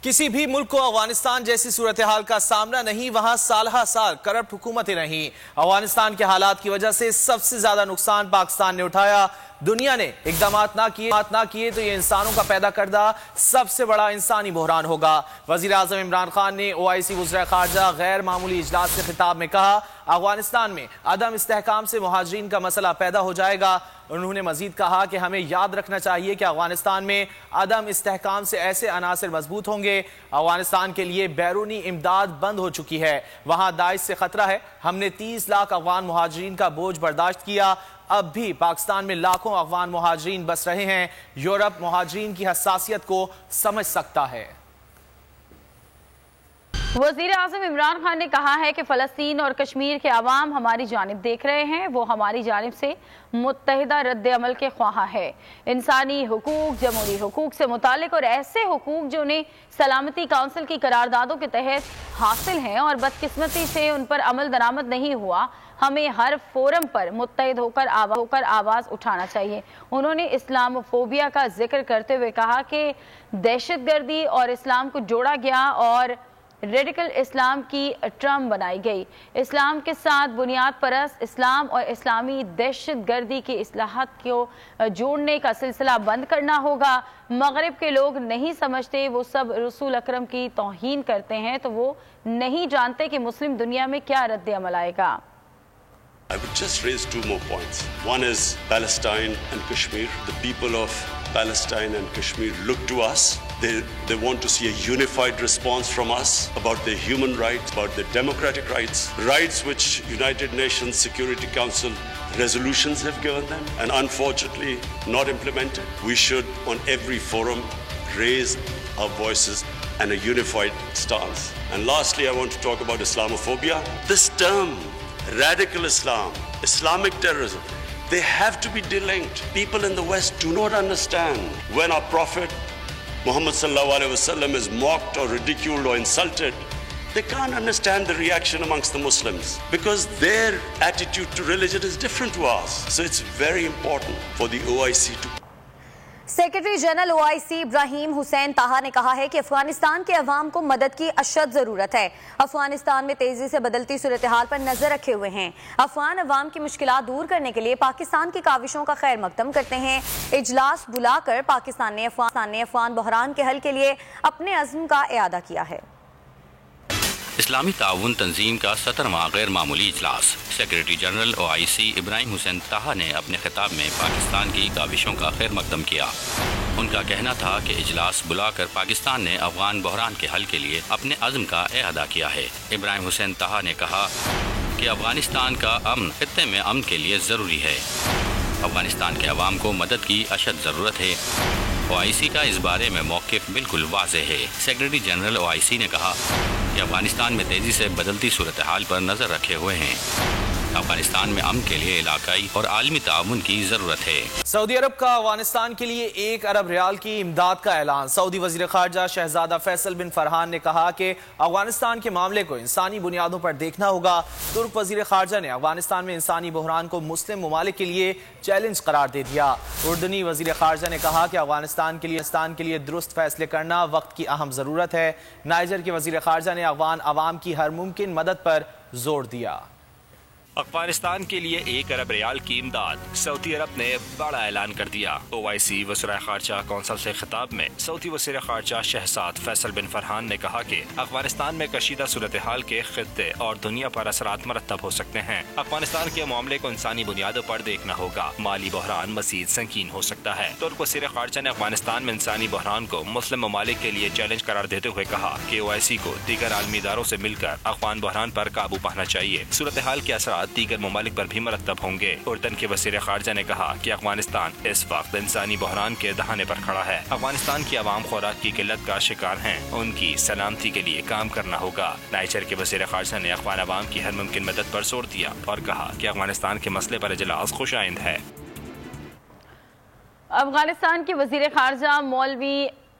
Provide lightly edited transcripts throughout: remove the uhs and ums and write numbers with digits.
کسی بھی ملک کو افغانستان جیسی صورتحال کا سامنا نہیں، وہاں سالہ سال کرپٹ حکومتیں رہیں۔ افغانستان کے حالات کی وجہ سے سب سے زیادہ نقصان پاکستان نے اٹھایا۔ دنیا نے اقدامات نہ کیے تو یہ انسانوں کا پیدا کردہ سب سے بڑا انسانی بحران ہوگا۔ وزیر اعظم عمران خان نے OIC وزراء خارجہ غیر معمولی اجلاس سے خطاب میں کہا، افغانستان میں عدم استحکام سے مہاجرین کا مسئلہ پیدا ہو جائے گا۔ انہوں نے مزید کہا کہ ہمیں یاد رکھنا چاہیے کہ افغانستان میں عدم استحکام سے ایسے عناصر مضبوط ہوں گے۔ افغانستان کے لیے بیرونی امداد بند ہو چکی ہے، وہاں داعش سے خطرہ ہے۔ ہم نے 30 لاکھ افغان مہاجرین کا بوجھ برداشت کیا، اب بھی پاکستان میں لاکھوں افغان مہاجرین بس رہے ہیں۔ یورپ مہاجرین کی حساسیت کو سمجھ سکتا ہے۔ وزیر اعظم عمران خان نے کہا ہے کہ فلسطین اور کشمیر کے عوام ہماری جانب دیکھ رہے ہیں، وہ ہماری جانب سے متحدہ رد عمل کے خواہاں ہے۔ انسانی حقوق، جمہوری حقوق سے متعلق اور ایسے حقوق جو انہیں سلامتی کونسل کی قراردادوں کے تحت حاصل ہیں اور بدقسمتی سے ان پر عمل درآمد نہیں ہوا، ہمیں ہر فورم پر متحد ہو کر آواز اٹھانا چاہیے۔ انہوں نے اسلام فوبیا کا ذکر کرتے ہوئے کہا کہ دہشت گردی اور اسلام کو جوڑا گیا اور ریڈیکل اسلام کی ٹرم بنائی گئی۔ اسلام کے ساتھ بنیاد پرست اسلام اور اسلامی دہشت گردی کی اصلاحات کو جوڑنے کا سلسلہ بند کرنا ہوگا۔ مغرب کے لوگ نہیں سمجھتے، وہ سب رسول اکرم کی توہین کرتے ہیں تو وہ نہیں جانتے کہ مسلم دنیا میں کیا رد عمل آئے گا۔ I would just raise two more points. One is Palestine and Kashmir. The people of Palestine and Kashmir look to us. They want to see a unified response from us about their human rights, about their democratic rights, rights which United Nations Security Council resolutions have given them and unfortunately not implemented. We should on every forum raise our voices and a unified stance. And lastly, I want to talk about Islamophobia. This term, radical Islam, Islamic terrorism, they have to be delinked. People in the West do not understand. When our Prophet Muhammad sallallahu alaihi wasallam is mocked or ridiculed or insulted, they can't understand the reaction amongst the Muslims because their attitude to religion is different to ours. So it's very important for the OIC to secretary general OIC ابراہیم حسین طاہا نے کہا ہے کہ افغانستان کے عوام کو مدد کی اشد ضرورت ہے۔ افغانستان میں تیزی سے بدلتی صورتحال پر نظر رکھے ہوئے ہیں۔ افغان عوام کی مشکلات دور کرنے کے لیے پاکستان کی کاوشوں کا خیر مقدم کرتے ہیں۔ اجلاس بلا کر پاکستان نے افغان بحران کے حل کے لیے اپنے عزم کا اعادہ کیا ہے۔ اسلامی تعاون تنظیم کا 17واں غیر معمولی اجلاس سیکرٹری جنرل OIC ابراہیم حسین طاہا نے اپنے خطاب میں پاکستان کی کاوشوں کا خیر مقدم کیا۔ ان کا کہنا تھا کہ اجلاس بلا کر پاکستان نے افغان بحران کے حل کے لیے اپنے عزم کا اعادہ کیا ہے۔ ابراہیم حسین طاہا نے کہا کہ افغانستان کا امن خطے میں امن کے لیے ضروری ہے۔ افغانستان کے عوام کو مدد کی اشد ضرورت ہے۔ OIC کا اس بارے میں موقف بالکل واضح ہے۔ سیکرٹری جنرل OIC نے کہا کہ افغانستان میں تیزی سے بدلتی صورتحال پر نظر رکھے ہوئے ہیں۔ افغانستان میں امن کے لیے علاقائی اور عالمی تعاون کی ضرورت ہے۔ سعودی عرب کا افغانستان کے لیے 1 ارب ریال کی امداد کا اعلان۔ سعودی وزیر خارجہ شہزادہ فیصل بن فرحان نے کہا کہ افغانستان کے معاملے کو انسانی بنیادوں پر دیکھنا ہوگا۔ ترک وزیر خارجہ نے افغانستان میں انسانی بحران کو مسلم ممالک کے لیے چیلنج قرار دے دیا۔ اردنی وزیر خارجہ نے کہا کہ افغانستان کے لیے درست فیصلے کرنا وقت کی اہم ضرورت ہے۔ نائجر کے وزیر خارجہ نے افغان عوام کی ہر ممکن مدد پر زور دیا۔ افغانستان کے لیے 1 ارب ریال کی امداد۔ سعودی عرب نے بڑا اعلان کر دیا۔ OIC وزراء خارجہ کونسل سے خطاب میں سعودی وزیر خارجہ شہزاد فیصل بن فرحان نے کہا کہ افغانستان میں کشیدہ صورتحال کے خطے اور دنیا پر اثرات مرتب ہو سکتے ہیں۔ افغانستان کے معاملے کو انسانی بنیادوں پر دیکھنا ہوگا۔ مالی بحران مزید سنگین ہو سکتا ہے۔ ترک وزیر خارجہ نے افغانستان میں انسانی بحران کو مسلم ممالک کے لیے چیلنج قرار دیتے ہوئے کہا کہ OIC کو دیگر عالمی اداروں سے مل کر افغان بحران پر قابو پانا چاہیے۔ صورتحال کے اثرات دیگر ممالک پر بھی مرتب ہوں گے۔ اردن کے وزیر خارجہ نے کہا کہ افغانستان اس وقت انسانی بحران کے دہانے پر کھڑا ہے۔ افغانستان کی عوام خوراک کی قلت کا شکار ہیں، ان کی سلامتی کے لیے کام کرنا ہوگا۔ نائجر کے وزیر خارجہ نے افغان عوام کی ہر ممکن مدد پر زور دیا اور کہا کہ افغانستان کے مسئلے پر اجلاس خوش آئند ہے۔ افغانستان کے وزیر خارجہ مولوی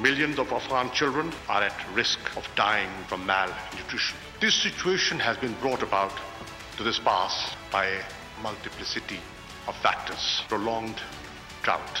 Millions of Afghan children are at risk of dying from malnutrition. This situation has been brought about to this pass by a multiplicity of factors. Prolonged drought.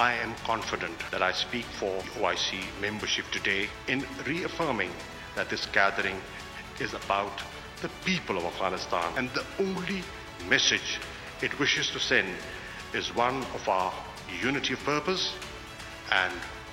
I am confident that I speak for OIC membership today in reaffirming that this gathering is about the people of Afghanistan, and the only message it wishes to send is one of our unity of purpose and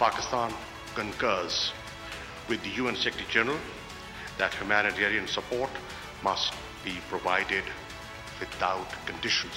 Pakistan concurs with the UN Secretary General that humanitarian support must be provided without conditions.